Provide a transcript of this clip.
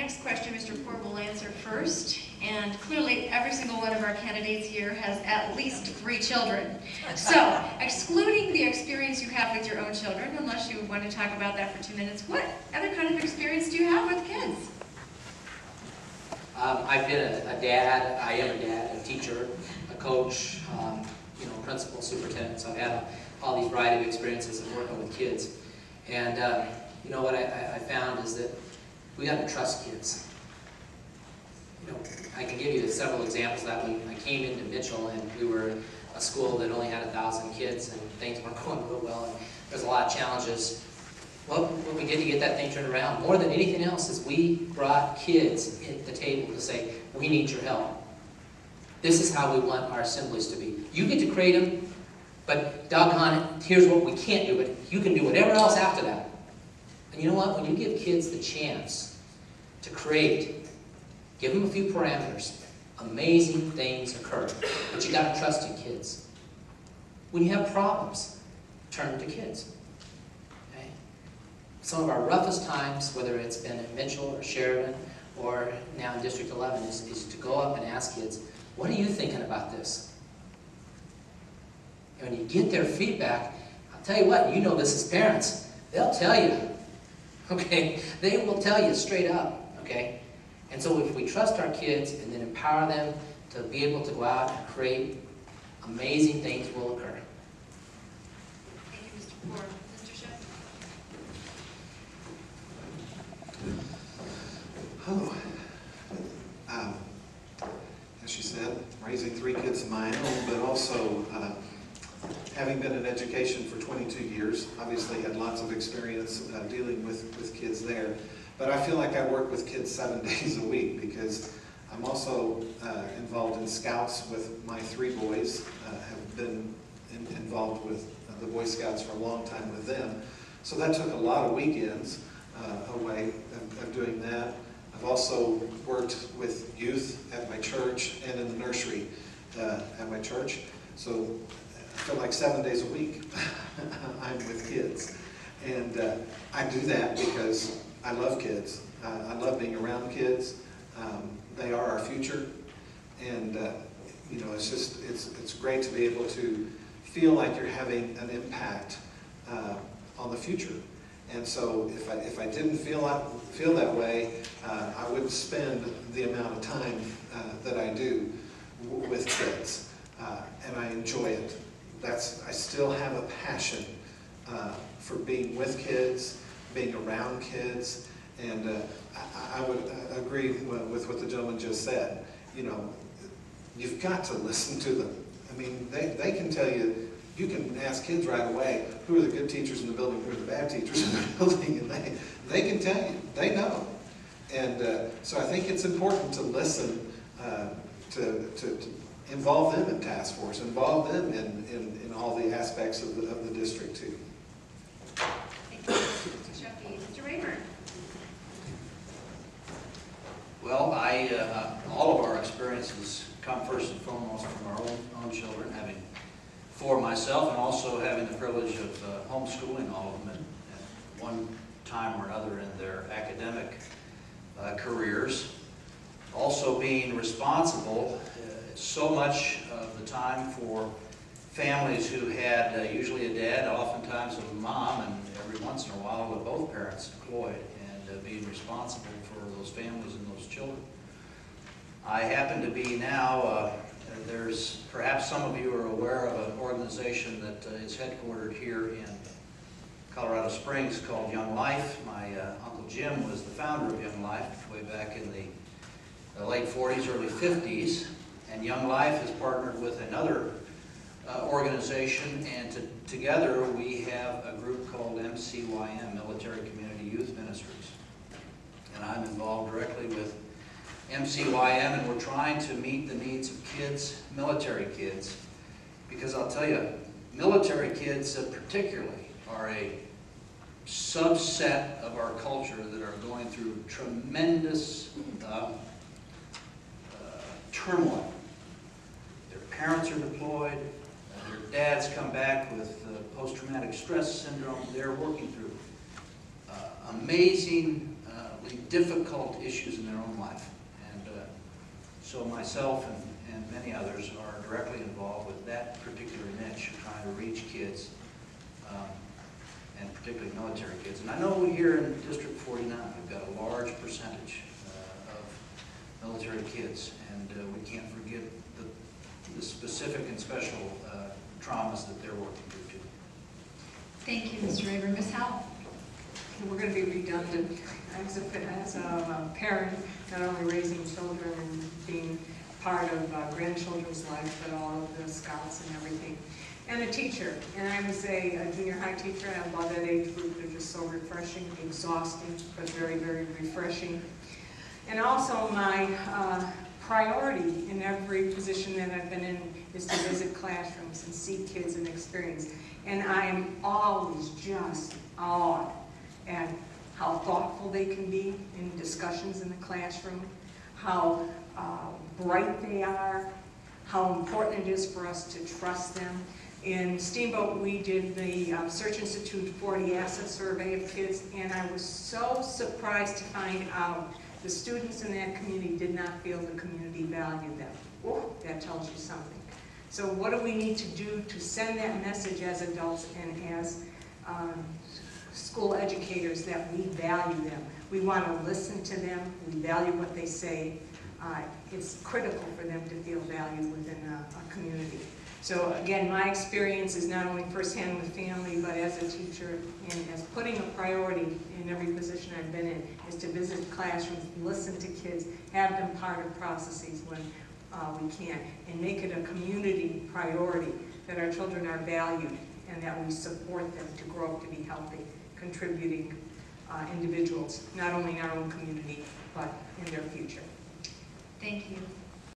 next question Mr. Ford will answer first, and clearly every single one of our candidates here has at least 3 children. So, excluding the experience you have with your own children, unless you want to talk about that for 2 minutes, what other kind of experience do you have with kids? I've been a dad, I am a dad, a teacher, a coach, principal, superintendent, so I've had all these variety of experiences of working with kids. And what I found is that we got to trust kids. I can give you several examples of that. When I came into Mitchell and we were a school that only had 1,000 kids and things weren't going real well, and there's a lot of challenges. What we did to get that thing turned around, more than anything else, is we brought kids at the table to say, we need your help. This is how we want our assemblies to be. You get to create them, but doggone it, here's what we can't do, but you can do whatever else after that. And you know what? When you give kids the chance to create, give them a few parameters, amazing things occur. But you got to trust in kids. When you have problems, turn to kids. Okay? Some of our roughest times, whether it's been at Mitchell or Sheridan or now in District 11, is to go up and ask kids, what are you thinking about this? And when you get their feedback, I'll tell you what, you know this as parents, they'll tell you. Okay? They will tell you straight up. Okay? And so if we trust our kids and then empower them to be able to go out and create, amazing things will occur. Thank you, Mr. Ford. Mr. Shep? As she said, raising 3 kids of my own, but also having been in education for 22 years, obviously had lots of experience dealing with kids there. But I feel like I work with kids 7 days a week because I'm also involved in Scouts with my 3 boys, have been involved with the Boy Scouts for a long time with them. So that took a lot of weekends away of doing that. I've also worked with youth at my church and in the nursery at my church. So I feel like 7 days a week I'm with kids. And I do that because I love kids. I love being around kids. They are our future. And it's great to be able to feel like you're having an impact on the future. And so if I didn't feel that way, I wouldn't spend the amount of time that I do with kids. And I enjoy it. I still have a passion for being with kids, being around kids, and I would agree with what the gentleman just said. You've got to listen to them. I mean, they can tell you. You can ask kids right away who are the good teachers in the building, who are the bad teachers in the building, and they can tell you. They know. And so I think it's important to listen, to involve them in task force, involve them in all the aspects of the district too. Thank you, Mr. Shuffy. Mr. Rayburn? Well, all of our experiences come first and foremost from our own children, having 4 myself, and also having the privilege of homeschooling all of them at one time or another in their academic careers. Also being responsible so much of the time for families who had usually a dad, oftentimes a mom, and every once in a while with both parents employed, and being responsible for those families and those children. I happen to be now, perhaps some of you are aware of an organization that is headquartered here in Colorado Springs called Young Life. My Uncle Jim was the founder of Young Life way back in the late 40s, early 50s. And Young Life has partnered with another organization, and together we have a group called MCYM, Military Community Youth Ministries. And I'm involved directly with MCYM, and we're trying to meet the needs of kids, military kids, because I'll tell you, military kids particularly are a subset of our culture that are going through tremendous turmoil. Their parents are deployed, their dads come back with post-traumatic stress syndrome. They're working through amazing difficult issues in their own life. And so myself and many others are directly involved with that particular niche, of trying to reach kids, and particularly military kids. And I know here in District 49, we've got a large percentage of military kids, and we can't forget the specific and special traumas that they're working through too. Thank you, Mr. Raver. Ms. Howell? We're going to be redundant. As a parent, not only raising children and being part of grandchildren's life, but all of the scouts and everything. And a teacher. And I was a junior high teacher. I love that age group. They're just so refreshing, exhausting, but very, very refreshing. And also my priority in every position that I've been in is to visit classrooms and see kids and experience. And I am always just awed at how thoughtful they can be in discussions in the classroom, how bright they are, how important it is for us to trust them. In Steamboat, we did the Search Institute 40 Asset Survey of kids, and I was so surprised to find out the students in that community did not feel the community valued them. Oh, that tells you something. So what do we need to do to send that message as adults and as school educators that we value them? We want to listen to them. We value what they say. It's critical for them to feel valued within a community. So again, my experience is not only firsthand with family, but as a teacher and as putting a priority in every position I've been in is to visit classrooms, listen to kids, have them part of processes when we can, and make it a community priority that our children are valued and that we support them to grow up to be healthy, contributing individuals, not only in our own community, but in their future. Thank you.